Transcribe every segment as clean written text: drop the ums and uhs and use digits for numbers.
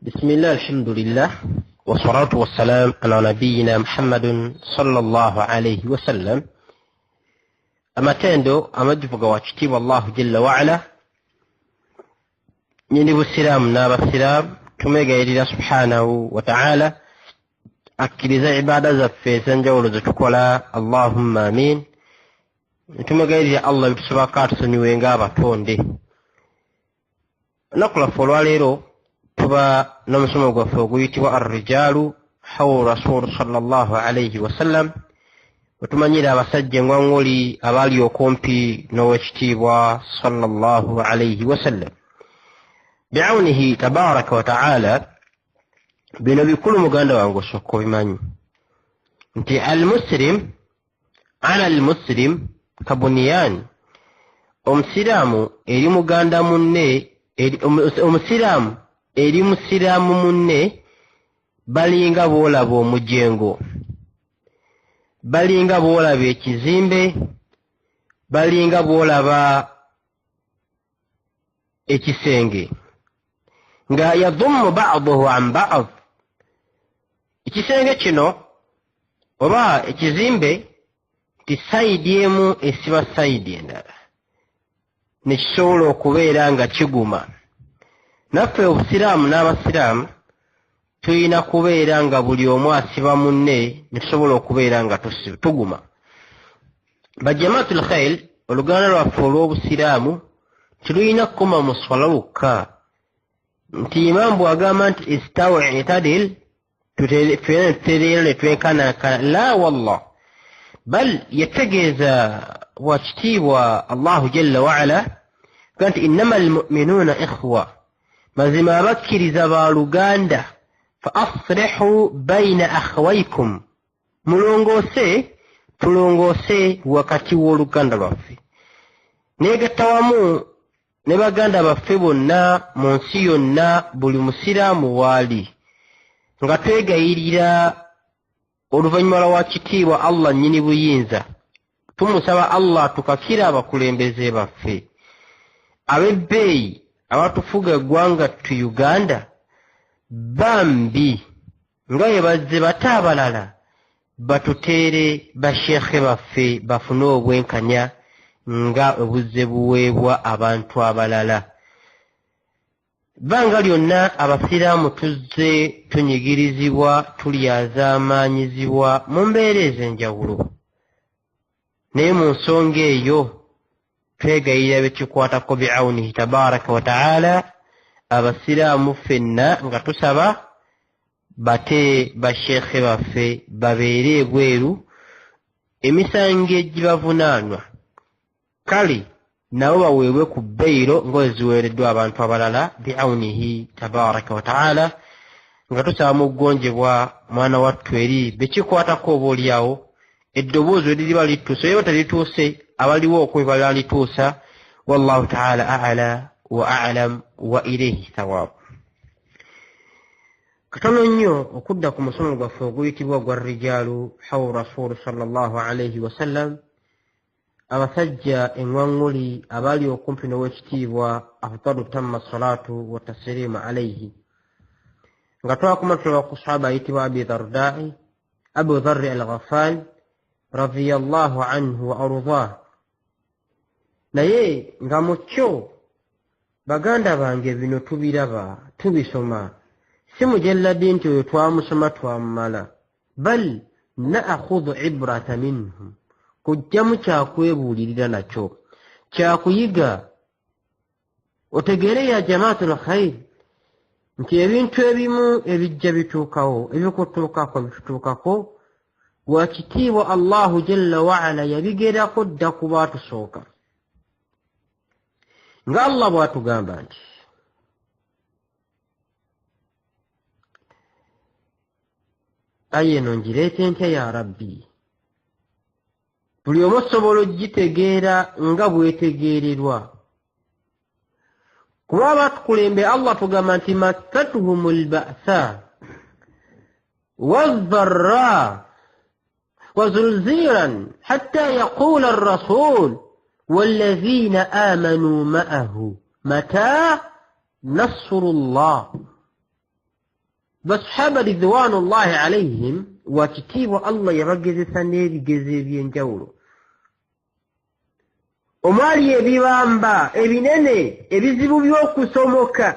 بسم الله الحمد لله والصلاة والسلام على نبينا محمد صلى الله عليه وسلم. amatendo amajjuvuga wakitiibwa Allahu jalla waala nyini busiraamu n'abasiraamu tumegayirira subhanahu wa ta'ala akkiriza ibaada zaffe ez'enjawulo ze tukola. Allahumma amin. Tumegayirira Allah bitusobako atusonyiwenga abatonde. Olunaku lwaffe olwaleero tuba n'omusomo gwaffe oguyitibwa ar-rijaalu hawla rasul sallallahu alayhi wasallam, wetumanyira abasajja engwanguli abaali okumpi n'owekitiibwa sallallahu alayhi wasallam. bi'awnihi tabaraka wa ta'ala, bino bikulu muganda wange osooka obimanyi nti al-muslim ala al-muslim kabunyan. Omusiraamu eri muganda munne, omusiraamu eri musiraamu munne balinga boolaba omujengo, balinga boolaba ekizimbe, balinga boolaba ekisenge nga yadhummu ba'dahu an ba'd. Ekisenge kino oba ekizimbe ti sayidi emu esiba sayidi endala, nekisobola okubeera nga kiguma. Naffe obusiraamu n'abasiraamu tulina kubeera nga buli omu asiba munne, netusobola okubeera nga tuguma. Bajamaatul khair, oluganda lwaffe olw'obusiraamu tulina kukoma mu swala lukka, nti imamu bw'agamba nti istawu i'tadil, tutereera ne twenkanankana. La wallah, bal yategeeza wakitiibwa Allahu jalla waala nti innama almu'minuuna ikhwa, mazima abakkiriza baaluganda. Fa aslihu baina akhawaykum, mulongoose tulongoose wakati w'oluganda lwaffe. Neegatta wamu ne baganda baffe bonna mu nsi yonna, buli musiraamu waali, nga twegayirira oluvannyuma lwa kitiibwa Allah nnyini buyinza, tumusaba Allah tukakira abakulembeze baffe ab'ebbeeyi abatufuga eggwanga tu Uganda, bambi nga bwe bazze bate abalala batuteere basheekhe baffe bafune obwenkanya nga obuzze buweebwa abantu abalala. Bbanga lyonna abasiraamu tuzze tunyigirizibwa, tulyazaamaanyizibwa mu mbeera ez'enjawulo, naye mu nsonga eyo twegayirira bekikwatako bi'awnihi tabaraka wa ta'ala, abasiraamu ffenna nga tusaba bate basheekhe baffe babeere ebweru emisango egibavunaanwa, kale nabo baweebwe ku bbayiro ng'eziweereddwa abantu abalala bi'awnihi tabaraka wa ta'ala, nga tusaba mu ggonjebwa mwana wattu eri bekikwatako obaolyawo eddoboozi eririba lituuse oba talituuse, abaliwo okwebala lituusa. Wallahu ta'ala a'la wa a'lam wa ilayhi thawab. Katono nnyo okudda ku musomo gwaffe oguyitibwa gwa rijaalu hawla rasul sallallahu alayhi wasallam, abasajja engwanguli abaali okumpi n'owekitiibwa afdalu tamma salatu wa taslimu alayhi, nga twakomatulwa ku sahaba ayitibwa Abu Dharri al-Ghaffal radiyallahu anhu wa ardah. Naye nga mu kyo baganda bange bino tubiraba tubisoma, si mujalladi nti oyo twamusoma twamumala, bal na'khudhu ibrata minhu, kujjamu kyakwebuulirira nakyo, kyakuyiga otegeere ya jamaatul khair nti ebintu ebimu ebijja bituukawo, ebikutuukako bitutuukako wakitiibwa Allahu jalla waala yabigerako dda ku baatusooka, nga Allah bw'atugamba nti aye eno ngireete ntya ya rabbi, buli omu osobola ogitegeera nga bwetegeererwa, kuba batukulembe Allah tugamba nti massatuhumul ba'sa wadh-dharra وزلزيلا حتى يقول الرسول والذين آمنوا معه متى نصر الله. basahaba ridwanullahi alayhim wakitiibwa Allah yabagezesa n'ebigezo eby'enjawulo. Omwali ebibamba ebinene ebizibu by'okusomoka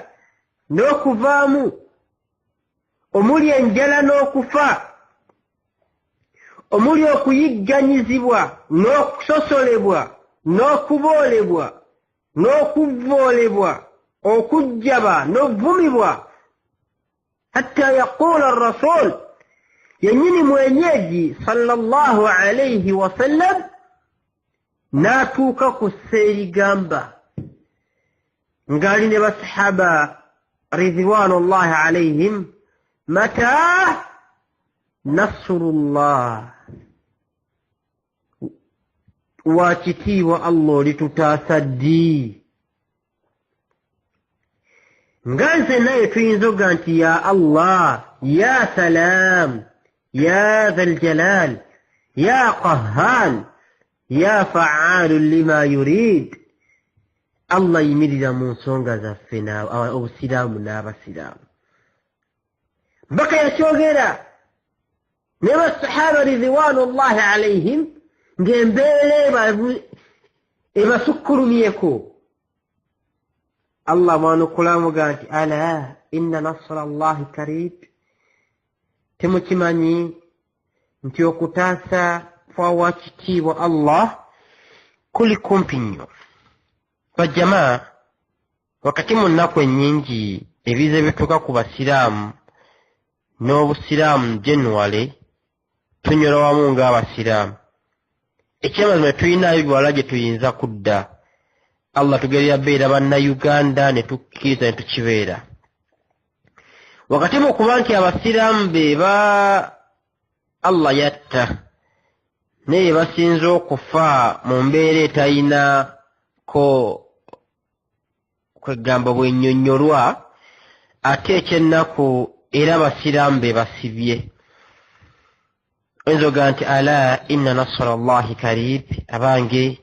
n'okuvaamu, omuli enjala n'okufa, omuli okuyigganyizibwa n'okusosolebwa n'okuboolebwa n'okuvvoolebwa, okujjaba n'ovumibwa, hatta yaqula ar-rasul, yennyini mwenyeji sallallahu alayhi wasallam n'atuuka ku sseerigamba ng'ali ne basahaba ridwanullahi alayhim, mata nasrullah, wakitiibwa Allah olitutaasa ddi? Nga nze naye tuyinza oga nti ya Allah, ya salam, ya dhal jalal, ya qahhan, ya fa'alu lima yurid. Allah yimirira mu nsonga zaffe obusiraamu n'abasiraamu. Baka yakyogera ne basahaba ridwanullahi alayhim ng'embeera ebasukkulumyeko. Allah mwanukulamuga nti ala inna nasra Allahi karib, temukimanyi nti okutaasa kwa wakitiibwa Allah kuli kumpi nnyo. Bajjamaa, wakati mu nnaku ennyingi ebiza bituuka ku basiraamu n'obusiraamu generally tunyola wamu ng'abasiraamu. Ekyamazima tulinayo biwala gye tuyinza kudda. Allah tugerera beera bannayuganda ne tukkiriza ne tukibeera. Wakati mu kuba nti abasiraamu be ba Allah yatta naye basinza okufa mu mbeera etayinako kwegamba bwennyonnyolwa, ate ekyennaku era abasiraamu be basibye. Enzoga nti ala inna nasra Allahi karib, abange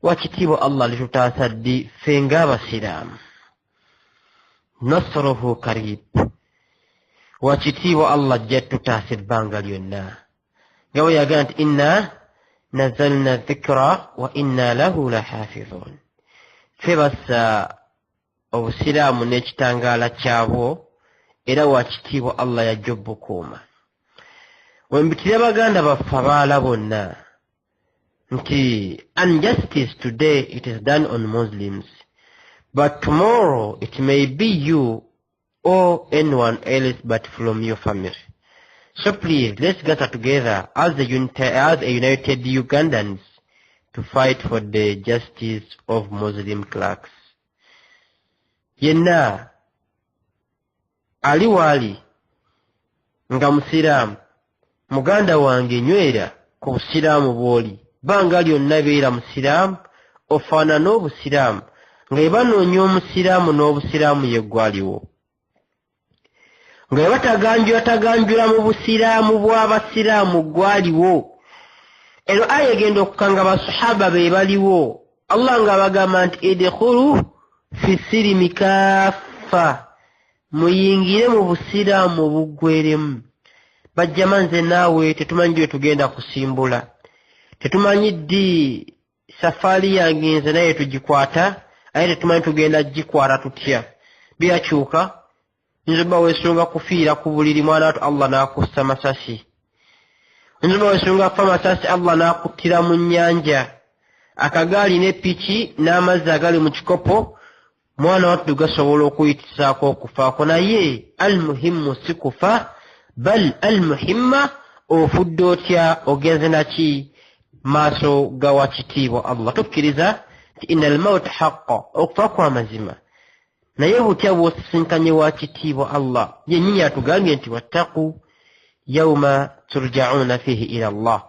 wakitiibwa Allah litutaasa ddi ffe ng'abasiraamu. Nasruhu karib, wakitiibwa Allah ajja tutaasa ebbanga lyonna. Nga bwe yagaa nti inna nazzalna dhikra wa inna lahu lahafidhun. Ffe bassa obusiraamu n'ekitangaala kyabwo, era wakitiibwa Allah yajja obbukuuma. Wembitira baganda baffe abaala bonna nti injustice today it is done on Muslims, but tomorrow it may be you or anyone else but from your family. So please, let's gather together as a united Ugandans to fight for the justice of Muslim clerks. Yenna ali wali nga musiraamu, muganda wange nywera ku busiraamu bw'oli, banga lyonna beera musiraamu, ofaanana obusiraamu, nga ebanoonya omusiraamu n'obusiraamu ye gwaliwo, nga ebataganjula mu busiraamu bw'abasiraamu gwaliwo. Eno aya egenda okukanga basahaba be baliwo, Allah nga bagamba nti idkhulu fi silimi kaffa, muyingire mu busiraamu buggweremu. Bajjama nze naawe tetumanyi gye tugenda kusimbula, tetumanyi ddi safaali yange nze naye tugikwata, aye tetumanyi tugenda gikwata tutya. Byakyuka, nzoba weesunga kufiira ku buliri mwana watu Allah n'akussa masasi, nzoba weesunga kufa masasi Allah n'akuttira mu nnyanja, akagaali ne piki n'amazzi agali mu kikopo mwana watu gasobola okuyitisaako okufaako. Naye almuhimmu si kufa, bal almuhimma ofudde otya, ogenze naki maaso ga wakitiibwa Allah. Tukkiriza nti inna almawta haqqa, okufa kwa mazima, naye butya bw'osisinkanye wakitiibwa Allah yennyini atugambye nti wattaqu yawma turja'una fihi ila Allah,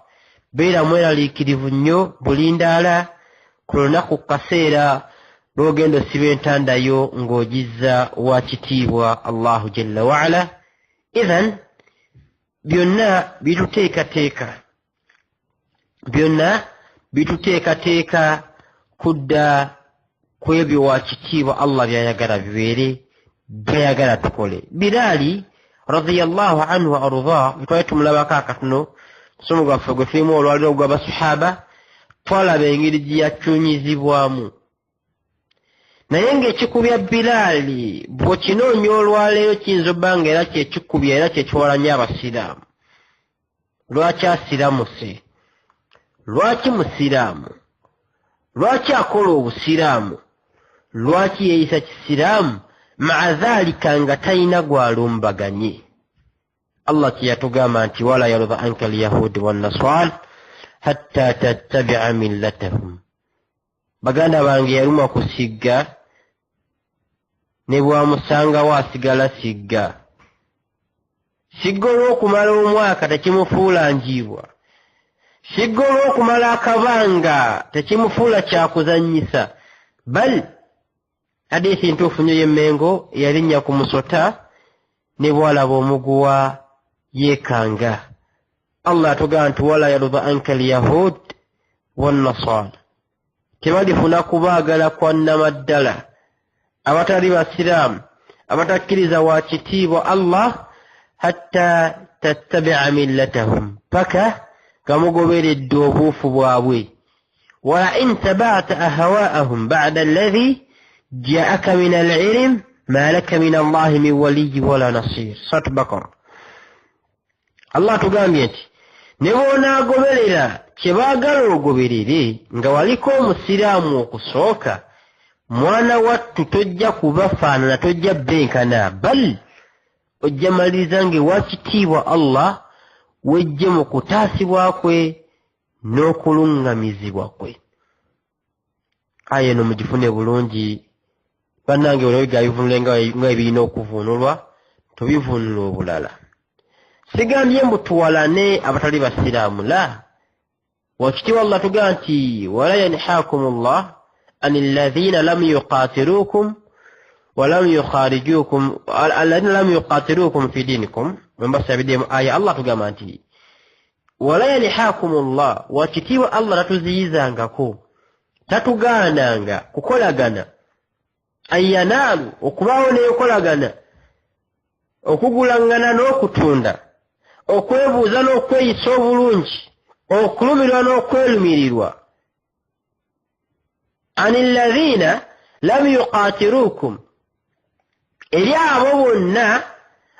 beera mweraliikirivu nnyo bulindaala ku lunaku kaseera lw'ogenda osiba entandayo ng'ogizza wakitiibwa Allahu jalla wa'ala. Idhan byonna bituteekateeka kudda ku ebyo wakitiibwa Allah by'ayagala bibeere, by'ayagala tukole. Bilaali radiyallahu anhu wa arda bitwaitu mulabaka katuno somo gwa fogwe fimu olwaliro gwa basahaba twalaba engeri gyakyunyizibwamu naye ng'ekikubya Bilaali bw'okinoonya olwaleero kiyinza obbanga era kyekikubya era kyekiwalanya abasiraamu. Lwaki asiramuse? Lwaki musiraamu? Lwaki akola obusiraamu? Lwaki yeeyisa kisiraamu maa dhaalika nga talina gw'alumbaganye? Allah kyeyatugamba nti wala yarda anka alyahudi wannaswal hatta tattabi'a millatahum. Baganda bange yaluma kusigga ne bwamusangawo asigala sigga. Sigga olw'okumala omwaka tekimufuula njiibwa. Sigga olw'okumala akabanga tekimufuula kyakuzannyisa. Bal hadiisi ntuufu nnyo y'Emmengo yalinnya ku musota ne bwalaba omuguwa yeekanga. Allah atugamba nti wala yarda anka alyahud wannasara. Tebalifuna kubaagala kwa nnamaddala abatali basiraamu abatakkiriza wa kitiibwa Allah hatta tattabi'a millatahum paka kamugoberedde obuufu bwabwe. Wala in taba'ta ahwaa'ahum ba'da alladhi ja'aka min al-'ilm ma laka min Allah min waliyyi wala nasir. Surat Baqara. Allah tugambye nti ne bw'onaagoberera kyebaagala ogoberere nga waliko omusiraamu okusooka, mwana wattu tojja kubafaanana, tojja benkana, bal ojja maliriza ng'ewa kitiibwa Allah wejje mu kutaasibwa kwe n'okuluŋŋamizibwa kwe. Aya eno mugifune bulungi bannange, olabega bivunule nga ebirina okuvunulwa, tubivunula obulala. Sigambye mbu tuwalane abatali basiraamu, la. Wakitiibwa Allah tugamba nti wala yanhaakumullah عن الذين لم يقاتلوكم ولم يخارجوكم الذين لم يقاتلوكم في دينكم من بس بديم آية الله تقامنتي ولا ينهاكم الله وكتيوا الله تزيزانغاكو تتغانanga kukolagana ayyanalu okubawo nekolagana okugulangana n'okutunda okwebuuza n'okweyisa obulungi okulumirwa n'okwelumirirwa عن الذين لم يقاتلوكم eri abo bonna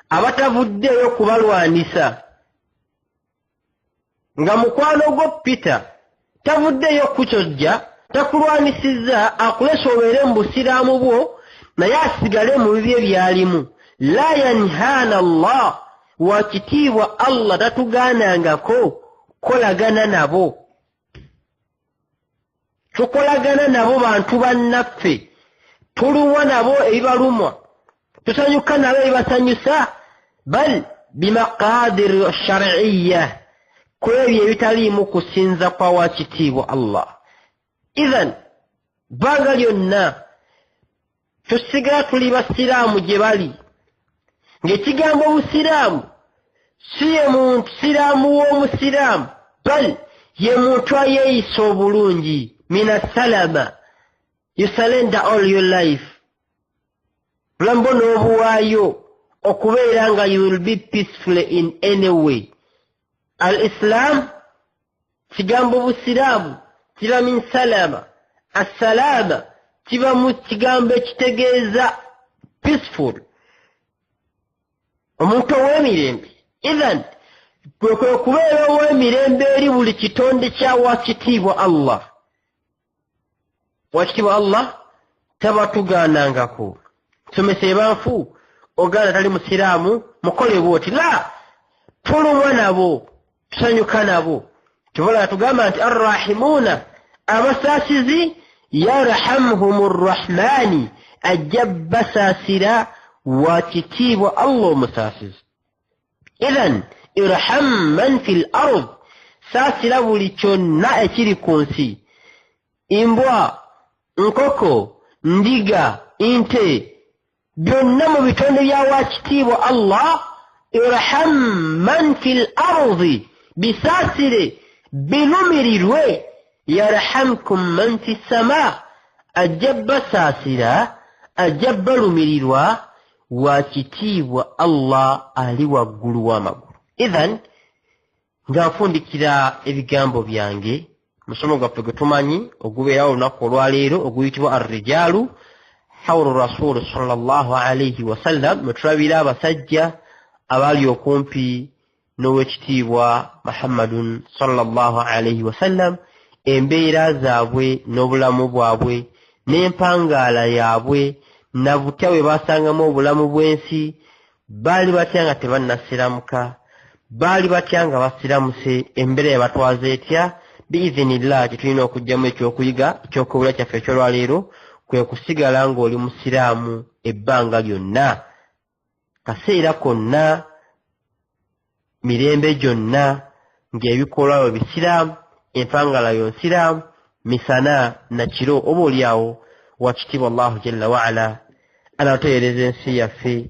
abatavuddeyo kubalwanisa. Nga mukwano gwo Peter tavuddeyo kukyojja, takulwanisizza akulesa obeere mu busiraamu bwo naye asigale mu bibye byalimu. La yanhana Allah, wa kitiibwa Allah tatugaanangako kolagana nabo. Tukolagana nabo bantu bannaffe, tulumwa nabo ebibalumwa, tusanyuka nabo ebibasanyusa, bal bimaqadir shar'iyya, kwebyo ebitaliimu kusinza kwa wa kitiibwa Allah. Idhan bbanga lyonna tusigala tuli basiraamu gye bali, ng'ekigambo busiraamu si ye muntu siraamu w'omusiraamu, bal ye muntu ayeeyisa obulungi. Mina salama, you surrender all your life. Bulambo n'obuwaayo okubeera nga you will be peaceful in any way. Al-Islam, kigambo busiraamu, kiba min salama. As-salama, kiba mu kigambo ekitegeeza peaceful. Omuntu ow'emirembe. Idhan, kwe okubeera ow'emirembe eri buli kitonde kya wa kitiibwa Allah. Wakitiibwa Allah tabatugaanangako. Somesa ebanfu ogaana tali musiraamu mukole bwoti, la, tulumwa nabo, tusanyuka nabo. Kibala tugamba nti arrahimuuna, abasaasizi yarhamhumur rahmaani, ajja basaasira wa kitiibwa Allah omusaasizi. Idhan irham man fil ard, saasira buli kyonna ekiri ku nsi. Imbwa, nkoko, ndiga, ente, byonna mu bitonde bya wa kitiibwa Allah. Irham man fil ardi, bisaasire bilumirirwe. Yarhamkum man fis samaa, ajja basaasira, ajja balumirirwa wakitiibwa Allah ali waggulu w'amagulu. Idhan ng'afundikira ebigambo byange musomo gwaffe gwe tumanyi ogubeerawo olunaku olwaleero oguyitibwa arrijaalu hawlu rasuli sallallahu alayhi wasallam, mwe tulabira abasajja abali okumpi n'owekitiibwa Muhammadun sallallahu alayhi wasallam, embeera zaabwe n'obulamu bwabwe n'empangaala yaabwe na butya bwe basangamu obulamu bw'ensi. Baali batya nga tebannasiramuka, baali batya nga basiramuse, embeera yabatwaza etya? Biizinillah kye tulina okugyamu ekyokuyiga ekyokubula kyaffe ekyolwaleero kwe kusigala ng'oli musiraamu ebbanga lyonna, kaseera konna, mirembe gyonna, ng'ebikolwa byo bisiraamu, empangala yo nsiraamu, misana na kiro oba oliawo wakitiibwa Allahu jalla waala anatuteereza ensi yaffe,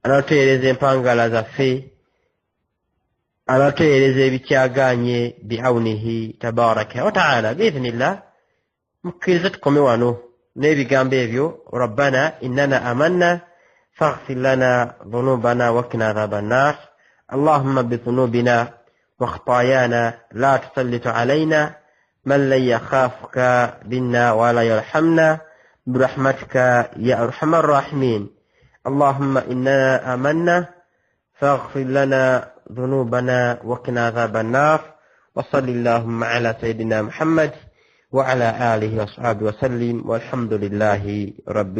anatuteereza empangala zaffe, anatuteereza ebikyaganye biawunihi tabaraka wa taala. biizinillah mukkirize tukome wano n'ebigambo ebyo, rabbana innana amanna faghfir lana dhunubana wakina adhaban nar, allahumma bidhunubina واخطايانا لا تسلط علينا من لا يخافك بنا ولا يرحمنا برحمتك يا أرحم الراحمين. اللهم إننا آمنا فاغفر لنا ذنوبنا وقنا عذاب النار. وصل اللهم على سيدنا محمد وعلى آله وصحبه وسلم والحمد لله رب